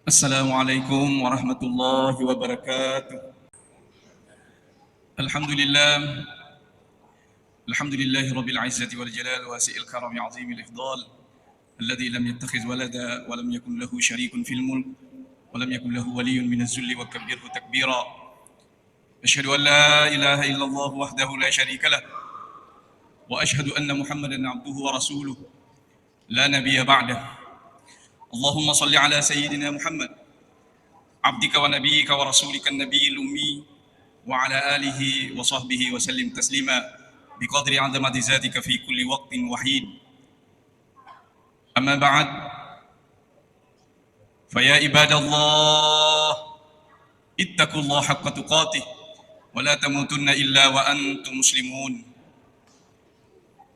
Assalamualaikum warahmatullahi wabarakatuh. Alhamdulillah, alhamdulillahi rabbil izzati wal jalal wasi'il karami azimil ifdal alladhi lam yattakhiz walada wa lam yakun lahu syarikun fil mulk wa lam yakun lahu waliyyun minaz zulli wa kabbirhu takbira. Asyhadu an la ilaha illallah wahdahu la syarika lah wa asyhadu anna Muhammadan abduhu wa rasuluh la nabiyya ba'dah. Allahumma salli ala sayyidina Muhammad abdika wa nabiyyika wa rasulika an-nabiyil ummi wa ala alihi wa sahbihi wa sallim taslima biqadri 'azamati zatika fi kulli waqtin wahid. Amma ba'd, fa ya ibadallah ittaqullaha haqqa tuqatih wa la tamutunna illa wa antum muslimun.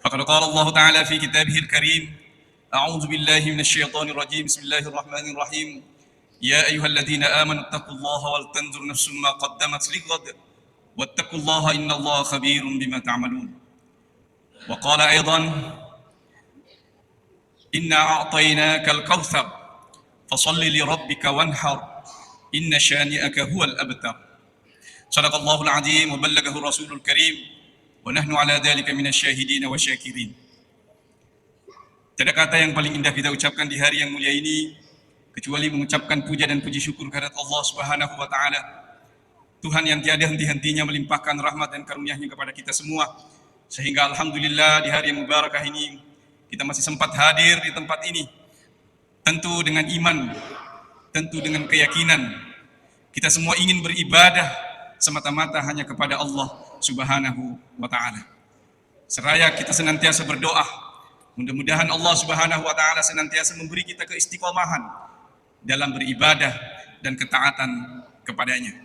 Faqad qala Allah ta'ala fi kitabihil karim, a'udzu billahi minasy syaithanir rajim, bismillahir rahmanir rahim. يا أيها الذين آمنوا اتقوا الله ولتنظر نفس ما قدمت لغد واتقوا الله إن الله خبير بما تعملون. وقال أيضا إنا أعطيناك الكوثر فصل لربك وانحر إن شانئك هو الأبتر. صدق الله العظيم وبلغه الرسول الكريم ونحن على ذلك من الشاهدين والشاكرين. Tidak kata yang paling indah kita ucapkan di hari yang mulia ini kecuali mengucapkan puja dan puji syukur kehadirat Allah Subhanahu wa taala, Tuhan yang tiada henti-hentinya melimpahkan rahmat dan karunia-Nya kepada kita semua, sehingga alhamdulillah di hari yang mubarakah ini kita masih sempat hadir di tempat ini, tentu dengan iman, tentu dengan keyakinan kita semua ingin beribadah semata-mata hanya kepada Allah Subhanahu wa taala. Seraya kita senantiasa berdoa, mudah-mudahan Allah Subhanahu wa taala senantiasa memberi kita keistiqomahan dalam beribadah dan ketaatan kepadanya.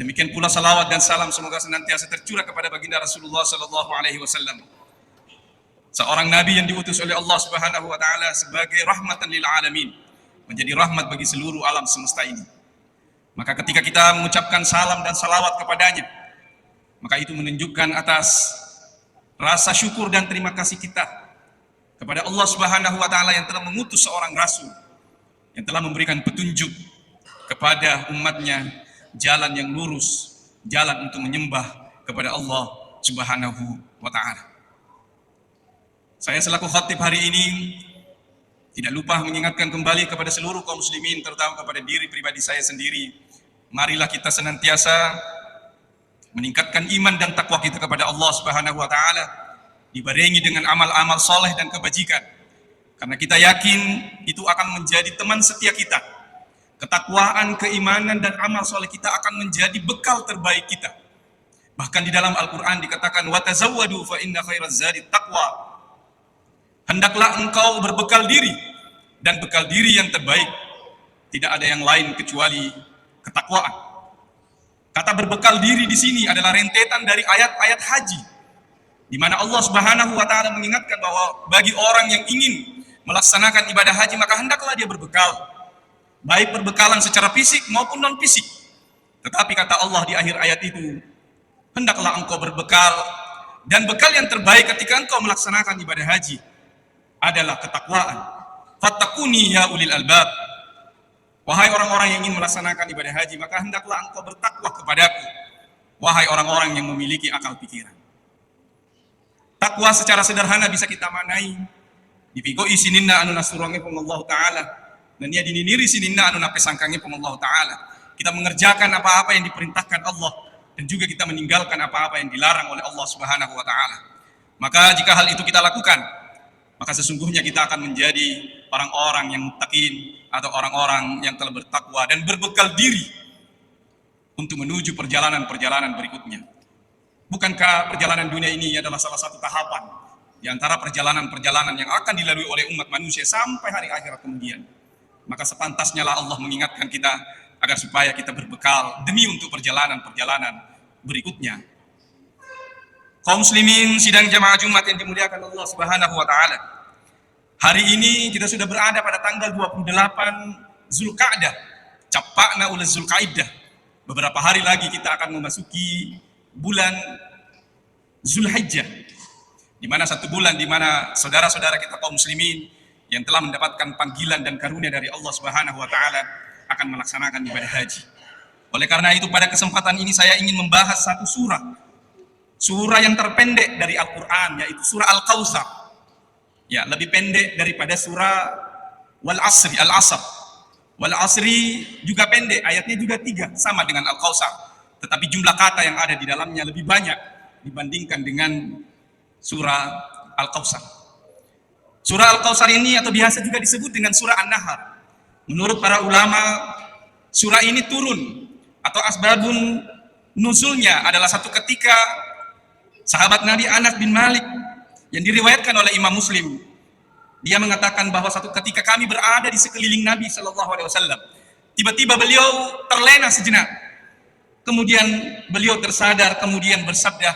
Demikian pula salawat dan salam semoga senantiasa tercurah kepada baginda Rasulullah sallallahu alaihi wasallam, seorang nabi yang diutus oleh Allah Subhanahu wa taala sebagai rahmatan lil alamin, menjadi rahmat bagi seluruh alam semesta ini. Maka ketika kita mengucapkan salam dan salawat kepadanya, maka itu menunjukkan atas rasa syukur dan terima kasih kita kepada Allah Subhanahu wa taala yang telah mengutus seorang rasul yang telah memberikan petunjuk kepada umatnya jalan yang lurus, jalan untuk menyembah kepada Allah Subhanahu wa ta'ala. Saya selaku khatib hari ini tidak lupa mengingatkan kembali kepada seluruh kaum muslimin, terutama kepada diri pribadi saya sendiri. Marilah kita senantiasa meningkatkan iman dan takwa kita kepada Allah Subhanahu wa ta'ala, dibarengi dengan amal-amal soleh dan kebajikan. Karena kita yakin itu akan menjadi teman setia kita. Ketakwaan, keimanan, dan amal soleh kita akan menjadi bekal terbaik kita. Bahkan di dalam Al-Quran dikatakan, وَتَزَوَّدُوا فَإِنَّ خَيْرَ الزَّادِ التَّقْوَى. Hendaklah engkau berbekal diri, dan bekal diri yang terbaik tidak ada yang lain kecuali ketakwaan. Kata berbekal diri di sini adalah rentetan dari ayat-ayat haji, di mana Allah Subhanahu wa taala mengingatkan bahwa bagi orang yang ingin melaksanakan ibadah haji maka hendaklah dia berbekal, baik perbekalan secara fisik maupun non fisik. Tetapi kata Allah di akhir ayat itu, hendaklah engkau berbekal, dan bekal yang terbaik ketika engkau melaksanakan ibadah haji adalah ketakwaan. Fattaquni ya ulil albab. Wahai orang-orang yang ingin melaksanakan ibadah haji, maka hendaklah engkau bertakwa kepadaku, wahai orang-orang yang memiliki akal pikiran. Takwa secara sederhana bisa kita maknai dipigoi sininna anu nasurangi Allah ta'ala, dan ia dininiri sininna anu napesangkangi Allah ta'ala. Kita mengerjakan apa-apa yang diperintahkan Allah, dan juga kita meninggalkan apa-apa yang dilarang oleh Allah Subhanahu wa ta'ala. Maka jika hal itu kita lakukan, maka sesungguhnya kita akan menjadi orang-orang yang muttaqin, atau orang-orang yang telah bertakwa dan berbekal diri untuk menuju perjalanan-perjalanan berikutnya. Bukankah perjalanan dunia ini adalah salah satu tahapan di antara perjalanan-perjalanan yang akan dilalui oleh umat manusia sampai hari akhirat kemudian? Maka sepantasnya lah Allah mengingatkan kita agar supaya kita berbekal demi untuk perjalanan-perjalanan berikutnya. Kaum muslimin sidang jamaah Jumat yang dimuliakan Allah Subhanahu wa taala. Hari ini kita sudah berada pada tanggal 28 Zulqa'dah, capakna ul Zulqa'dah. Beberapa hari lagi kita akan memasuki bulan Zulhijjah, di mana satu bulan di mana saudara-saudara kita kaum muslimin yang telah mendapatkan panggilan dan karunia dari Allah Subhanahu wa taala akan melaksanakan ibadah haji. Oleh karena itu pada kesempatan ini saya ingin membahas satu surah yang terpendek dari Al-Qur'an, yaitu surah Al-Kautsar. Ya, lebih pendek daripada surah Al-Asr. Wal Asri juga pendek, ayatnya juga 3, sama dengan Al-Kautsar. Tetapi jumlah kata yang ada di dalamnya lebih banyak dibandingkan dengan surah Al-Kautsar. Surah Al-Kautsar ini atau biasa juga disebut dengan surah An-Nahr. Menurut para ulama, surah ini turun atau asbabun nuzulnya adalah satu ketika sahabat Nabi Anas bin Malik yang diriwayatkan oleh Imam Muslim. Dia mengatakan bahwa satu ketika kami berada di sekeliling Nabi Shallallahu Alaihi Wasallam, tiba-tiba beliau terlena sejenak. Kemudian beliau tersadar, kemudian bersabda,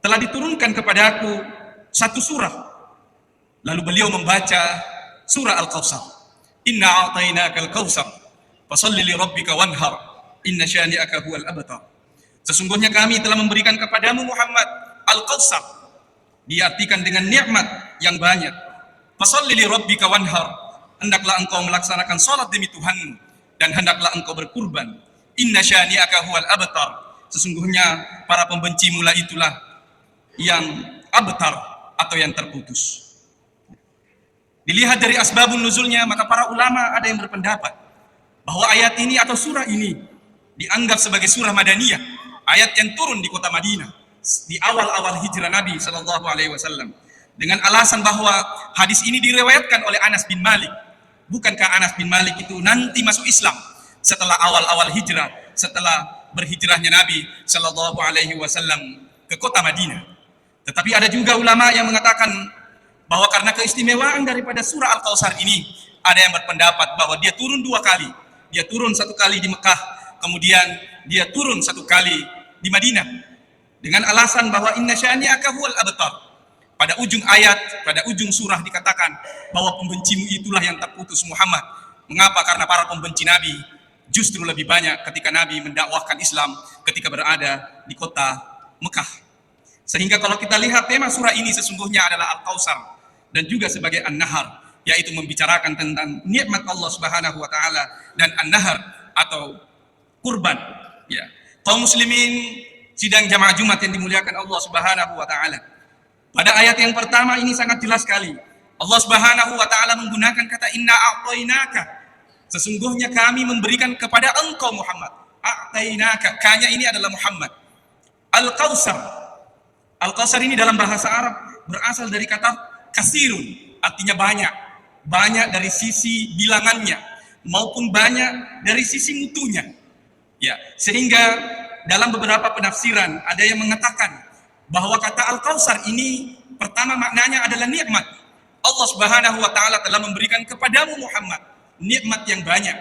telah diturunkan kepadaku satu surah. Lalu beliau membaca surah Al-Kautsar. Inna a'tainakal kautsar, fasholli li rabbika wanhar, inna syani'aka huwal abtar. Sesungguhnya kami telah memberikan kepadamu Muhammad Al-Kautsar. Diartikan dengan nikmat yang banyak. Fasholli li rabbika wanhar, hendaklah engkau melaksanakan salat demi Tuhanmu dan hendaklah engkau berkurban. Inna syani'aka huwal abtar. Sesungguhnya para pembenci mula itulah yang abtar atau yang terputus. Dilihat dari asbabun nuzulnya, maka para ulama ada yang berpendapat bahwa ayat ini atau surah ini dianggap sebagai surah Madaniyah, ayat yang turun di kota Madinah di awal-awal hijrah Nabi Shallallahu Alaihi Wasallam, dengan alasan bahwa hadis ini diriwayatkan oleh Anas bin Malik. Bukankah Anas bin Malik itu nanti masuk Islam setelah awal-awal hijrah, setelah berhijrahnya Nabi Shallallahu Alaihi Wasallam ke kota Madinah? Tetapi ada juga ulama yang mengatakan bahwa karena keistimewaan daripada surah Al-Kautsar ini, ada yang berpendapat bahwa dia turun 2 kali. Dia turun 1 kali di Mekah, kemudian dia turun 1 kali di Madinah, dengan alasan bahwa inna syani'aka huwal abtar. Pada ujung ayat, pada ujung surah dikatakan bahwa pembencimu itulah yang terputus Muhammad. Mengapa? Karena para pembenci Nabi justru lebih banyak ketika Nabi mendakwahkan Islam ketika berada di kota Mekah. Sehingga kalau kita lihat tema surah ini sesungguhnya adalah Al-Kautsar dan juga sebagai An-Nahr, yaitu membicarakan tentang nikmat Allah Subhanahu wa taala, dan An-Nahr atau kurban. Ya. Kaum muslimin sidang jamaah Jumat yang dimuliakan Allah Subhanahu wa taala. Pada ayat yang pertama ini sangat jelas sekali. Allah Subhanahu wa taala menggunakan kata inna a'tainaka. Sesungguhnya kami memberikan kepada engkau Muhammad. A'tainaka, kanya ini adalah Muhammad. Al-Kautsar. Al-Kautsar ini dalam bahasa Arab berasal dari kata kasirun, artinya banyak. Banyak dari sisi bilangannya maupun banyak dari sisi mutunya. Ya, sehingga dalam beberapa penafsiran ada yang mengatakan bahwa kata Al-Kautsar ini pertama maknanya adalah nikmat. Allah Subhanahu wa taala telah memberikan kepadamu Muhammad nikmat yang banyak.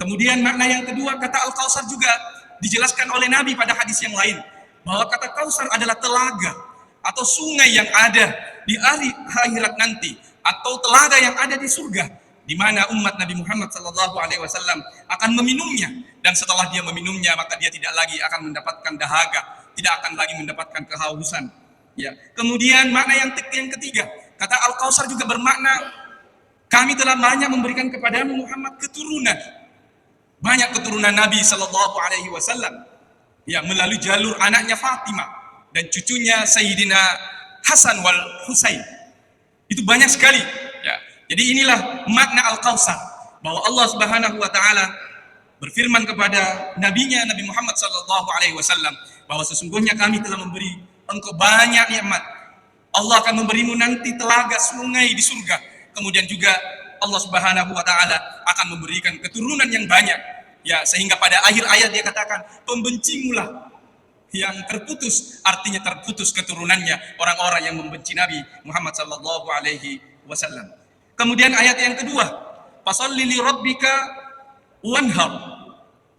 Kemudian makna yang kedua, kata Al-Kautsar juga dijelaskan oleh Nabi pada hadis yang lain bahwa kata Kautsar adalah telaga atau sungai yang ada di hari akhirat nanti, atau telaga yang ada di surga, di mana umat Nabi Muhammad sallallahu alaihi wasallam akan meminumnya, dan setelah dia meminumnya maka dia tidak lagi akan mendapatkan dahaga, tidak akan lagi mendapatkan kehausan. Ya. Kemudian makna yang ketiga, kata Al-Kautsar juga bermakna kami telah banyak memberikan kepadamu Muhammad keturunan. Banyak keturunan Nabi sallallahu alaihi wasallam. Ya, melalui jalur anaknya Fatimah dan cucunya Sayyidina Hasan wal Husain. Itu banyak sekali. Ya. Jadi inilah makna Al-Kautsar, bahwa Allah Subhanahu wa taala berfirman kepada nabinya Nabi Muhammad sallallahu alaihi wasallam bahwa sesungguhnya kami telah memberi engkau banyak nikmat. Allah akan memberimu nanti telaga sungai di surga. Kemudian juga Allah Subhanahu wa taala akan memberikan keturunan yang banyak. Ya, sehingga pada akhir ayat dia katakan, pembencimulah yang terputus, artinya terputus keturunannya orang-orang yang membenci Nabi Muhammad sallallahu alaihi wasallam. Kemudian ayat yang kedua, fasholli li rabbika wanhar.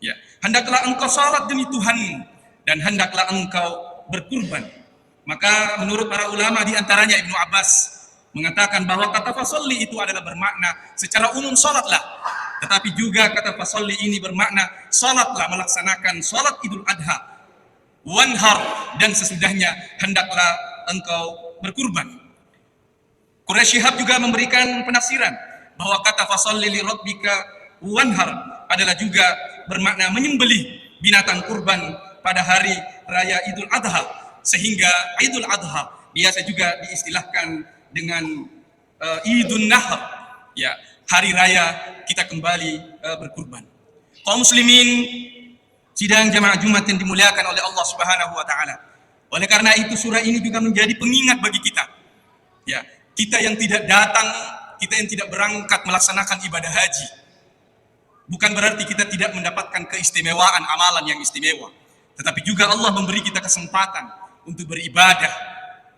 Ya, hendaklah engkau salat demi Tuhanmu dan hendaklah engkau berkurban. Maka menurut para ulama di antaranya Ibnu Abbas mengatakan bahwa kata fasholli itu adalah bermakna secara umum salatlah, tetapi juga kata fasholli ini bermakna salatlah, melaksanakan salat Idul Adha, wanhar, dan sesudahnya hendaklah engkau berkurban. Quraisy Shihab juga memberikan penafsiran bahwa kata fasalli li rabbika wanhar adalah juga bermakna menyembelih binatang kurban pada hari raya Idul Adha, sehingga Idul Adha biasa juga diistilahkan dengan Idul Nahr, ya, hari raya kita kembali berkurban. Kaum muslimin sidang jamaah Jumat yang dimuliakan oleh Allah Subhanahu wa taala. Oleh karena itu surah ini juga menjadi pengingat bagi kita. Ya, kita yang tidak datang, kita yang tidak berangkat melaksanakan ibadah haji, bukan berarti kita tidak mendapatkan keistimewaan amalan yang istimewa, tetapi juga Allah memberi kita kesempatan untuk beribadah,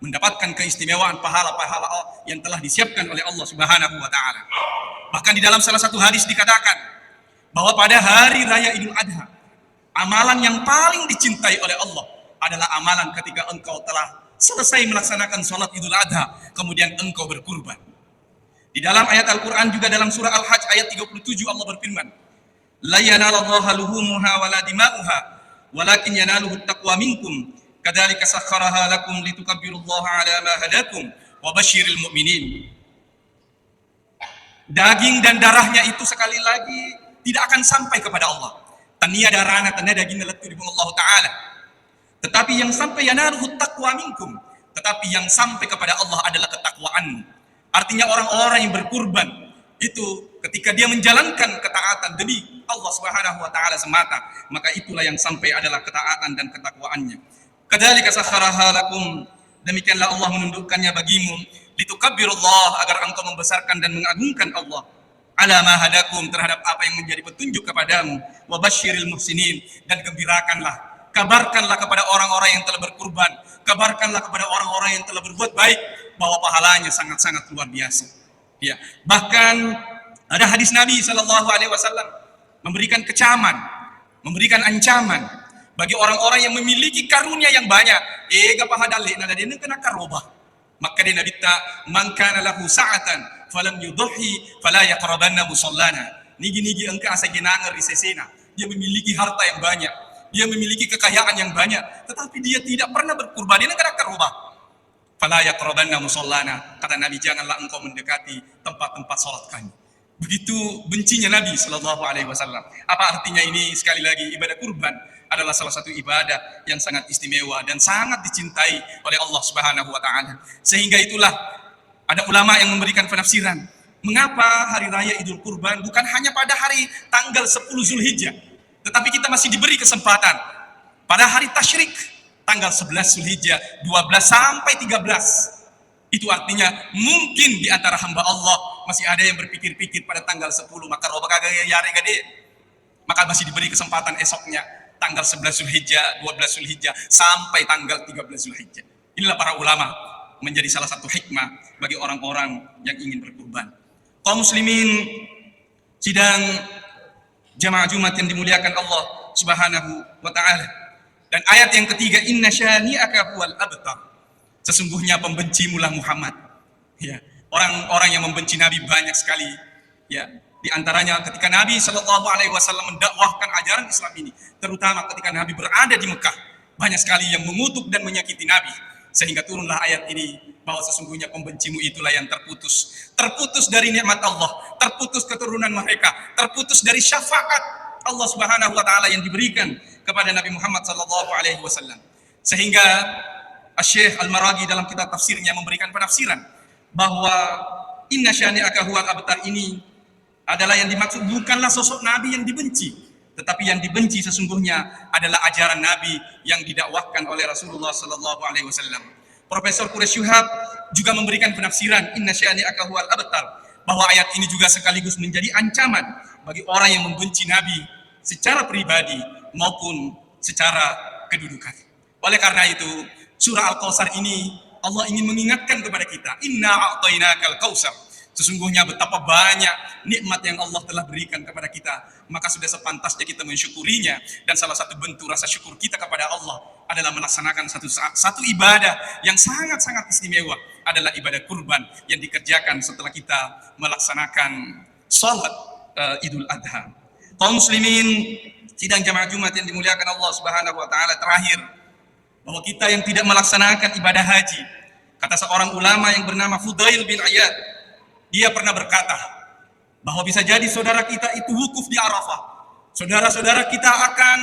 mendapatkan keistimewaan pahala-pahala yang telah disiapkan oleh Allah Subhanahu wa taala. Bahkan di dalam salah satu hadis dikatakan bahwa pada hari raya Idul Adha, amalan yang paling dicintai oleh Allah adalah amalan ketika engkau telah selesai melaksanakan sholat Idul Adha, kemudian engkau berkurban. Di dalam ayat Al-Quran juga dalam surah Al-Hajj ayat 37 Allah berfirman, la yanalallaha luhumuha wala dima'uha walakin yanaluhu taqwa minkum kadzalika sakhkharaha lakum litukabbirullaha ala ma hadakum wa basyiril mu'minin. Daging dan darahnya itu sekali lagi tidak akan sampai kepada Allah. Tania darana tania daging letu di Allah Ta'ala. Tetapi yang sampai yanaluhu taqwa minkum, tetapi yang sampai kepada Allah adalah ketakwaan. Artinya orang-orang yang berkurban itu ketika dia menjalankan ketaatan demi Allah Subhanahu wa taala semata, maka itulah yang sampai adalah ketaatan dan ketakwaannya. Kadzalika sakhkharaha lakum, demikianlah Allah menundukkannya bagimu, litukabbirullah, agar engkau membesarkan dan mengagungkan Allah, ala ma hadakum, terhadap apa yang menjadi petunjuk kepadamu, wa basyiril muhsinin, dan gembirakanlah, kabarkanlah kepada orang-orang yang telah berkurban, kabarkanlah kepada orang-orang yang telah berbuat baik bahwa pahalanya sangat-sangat luar biasa. Ya, bahkan ada hadis Nabi Shallallahu Alaihi Wasallam memberikan kecaman, memberikan ancaman bagi orang-orang yang memiliki karunia yang banyak. Ega pahadali nada dia kena karobah. Maka dia Nabi ta man kana lahu sa'atan falam yudhi fala yaqrabanna musallana. Nigi-nigi engka asa ginangar isesena. Dia memiliki harta yang banyak, dia memiliki kekayaan yang banyak, tetapi dia tidak pernah berkurban. Dia kena karobah. Fala yaqrabanna musallana, kata Nabi, janganlah engkau mendekati tempat-tempat salat kami. Begitu bencinya Nabi Shallallahu Alaihi Wasallam. Apa artinya ini? Sekali lagi, ibadah kurban adalah salah satu ibadah yang sangat istimewa dan sangat dicintai oleh Allah Subhanahu Wa Taala. Sehingga itulah ada ulama yang memberikan penafsiran mengapa hari raya Idul Kurban bukan hanya pada hari tanggal 10 Zulhijjah, tetapi kita masih diberi kesempatan pada hari tasyrik, tanggal 11 Zulhijjah, 12 sampai 13. Itu artinya mungkin di antara hamba Allah masih ada yang berpikir-pikir pada tanggal 10, maka roba kagak yare gede. Maka masih diberi kesempatan esoknya, tanggal 11 Zulhijjah, 12 Zulhijjah, sampai tanggal 13 Zulhijjah. Inilah para ulama menjadi salah satu hikmah bagi orang-orang yang ingin berkurban. Kaum muslimin sidang jamaah Jumat yang dimuliakan Allah Subhanahu wa taala. Dan ayat yang ketiga, inna syani'aka huwal abtar. Sesungguhnya pembencimulah Muhammad. Ya, orang-orang yang membenci Nabi banyak sekali. Ya, di antaranya ketika Nabi Shallallahu Alaihi Wasallam mendakwahkan ajaran Islam ini, terutama ketika Nabi berada di Mekah, banyak sekali yang mengutuk dan menyakiti Nabi, sehingga turunlah ayat ini bahwa sesungguhnya pembencimu itulah yang terputus dari nikmat Allah, terputus keturunan mereka, terputus dari syafaat Allah Subhanahu Wa Taala yang diberikan kepada Nabi Muhammad Sallallahu Alaihi Wasallam. Sehingga Syekh Al-Maraghi dalam kitab tafsirnya memberikan penafsiran bahwa inna syani'aka huwal abtar ini adalah yang dimaksud bukanlah sosok Nabi yang dibenci, tetapi yang dibenci sesungguhnya adalah ajaran Nabi yang didakwahkan oleh Rasulullah Sallallahu Alaihi Wasallam. Profesor Quraisy Shihab juga memberikan penafsiran inna syani'aka huwal abtar, bahwa ayat ini juga sekaligus menjadi ancaman bagi orang yang membenci Nabi secara pribadi maupun secara kedudukan. Oleh karena itu, surah Al-Kautsar ini Allah ingin mengingatkan kepada kita, inna a'tainakal kautsar. Sesungguhnya betapa banyak nikmat yang Allah telah berikan kepada kita, maka sudah sepantasnya kita mensyukurinya. Dan salah satu bentuk rasa syukur kita kepada Allah adalah melaksanakan satu ibadah yang sangat-sangat istimewa, adalah ibadah kurban yang dikerjakan setelah kita melaksanakan salat Idul Adha. Kaum muslimin sidang jamaah Jumat yang dimuliakan Allah Subhanahu wa taala, terakhir bahwa kita yang tidak melaksanakan ibadah haji Kata seorang ulama yang bernama Fudail bin Iyad, dia pernah berkata bahwa bisa jadi saudara kita itu wukuf di Arafah. Saudara-saudara kita akan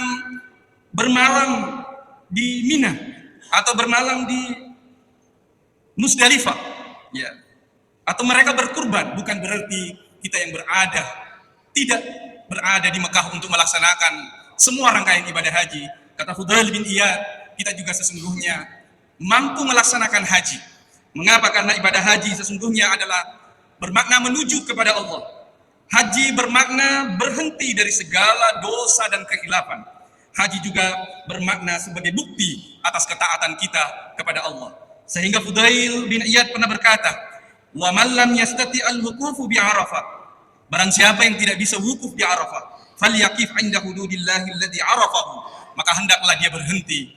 bermalam di Mina atau bermalam di Musdalifah, ya. Atau mereka berkurban, bukan berarti kita yang tidak berada di Mekah untuk melaksanakan semua rangkaian ibadah haji. Kata Fudail bin Iyad, kita juga sesungguhnya mampu melaksanakan haji. Mengapa? Karena ibadah haji sesungguhnya adalah bermakna menuju kepada Allah. Haji bermakna berhenti dari segala dosa dan kehilapan. Haji juga bermakna sebagai bukti atas ketaatan kita kepada Allah. Sehingga Fudail bin Iyad pernah berkata, "Wa man lam yastati al-wuqufu bi Arafah." Barang siapa yang tidak bisa wukuf di Arafah, falyaqif 'inda hududillahi alladhi 'arafahu. Maka hendaklah dia berhenti,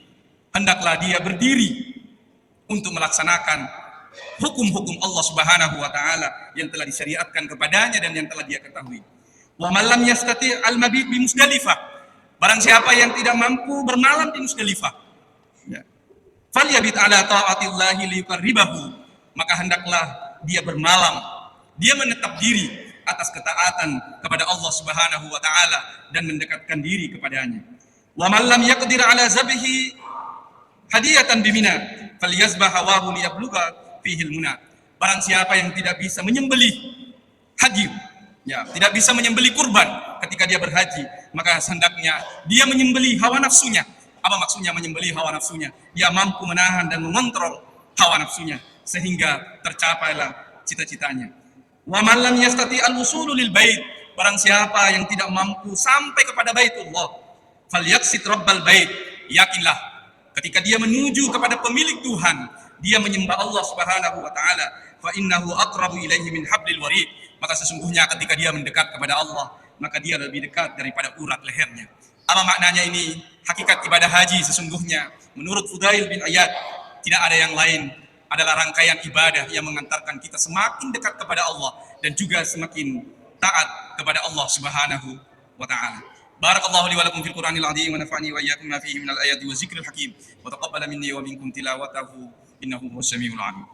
hendaklah dia berdiri untuk melaksanakan hukum-hukum Allah Subhanahu wa taala yang telah disyariatkan kepadanya dan yang telah dia ketahui. Wa man lam yastati al-mabit bi Musdalifah. Barang siapa yang tidak mampu bermalam di Musdalifah, ya, falyabit ala ta'atillahi liyuqarribahu. Maka hendaklah dia bermalam, dia menetap diri atas ketaatan kepada Allah Subhanahu wa taala dan mendekatkan diri kepadanya. Wa man lam yaqdir ala zabhi hadiyatan bimina falyazbah hawahu liyablugha fihi almuna. Barang siapa yang tidak bisa menyembelih haji, ya, tidak bisa menyembelih kurban ketika dia berhaji, maka hendaknya dia menyembelih hawa nafsunya. Apa maksudnya menyembelih hawa nafsunya? Dia mampu menahan dan mengontrol hawa nafsunya sehingga tercapailah cita-citanya. Wa man lam yastati al-wusulu lil bait. Barang siapa yang tidak mampu sampai kepada Baitullah, falyaqsid rabbal bait. Yakinlah ketika dia menuju kepada pemilik Tuhan, dia menyembah Allah Subhanahu wa taala, fa innahu aqrabu ilaihi min hablil warid. Maka sesungguhnya ketika dia mendekat kepada Allah, maka dia lebih dekat daripada urat lehernya. Apa maknanya ini? Hakikat ibadah haji sesungguhnya menurut Fudail bin Iyad tidak ada yang lain, adalah rangkaian ibadah yang mengantarkan kita semakin dekat kepada Allah dan juga semakin taat kepada Allah Subhanahu wa taala. Barakallahu li wa lakum fil Qur'anil azim wa nafa'ani wa iyyakum ma fihi minal ayati wa zikril hakim wa taqabbala minni wa minkum tilawatahu innahu huwas samiul alim.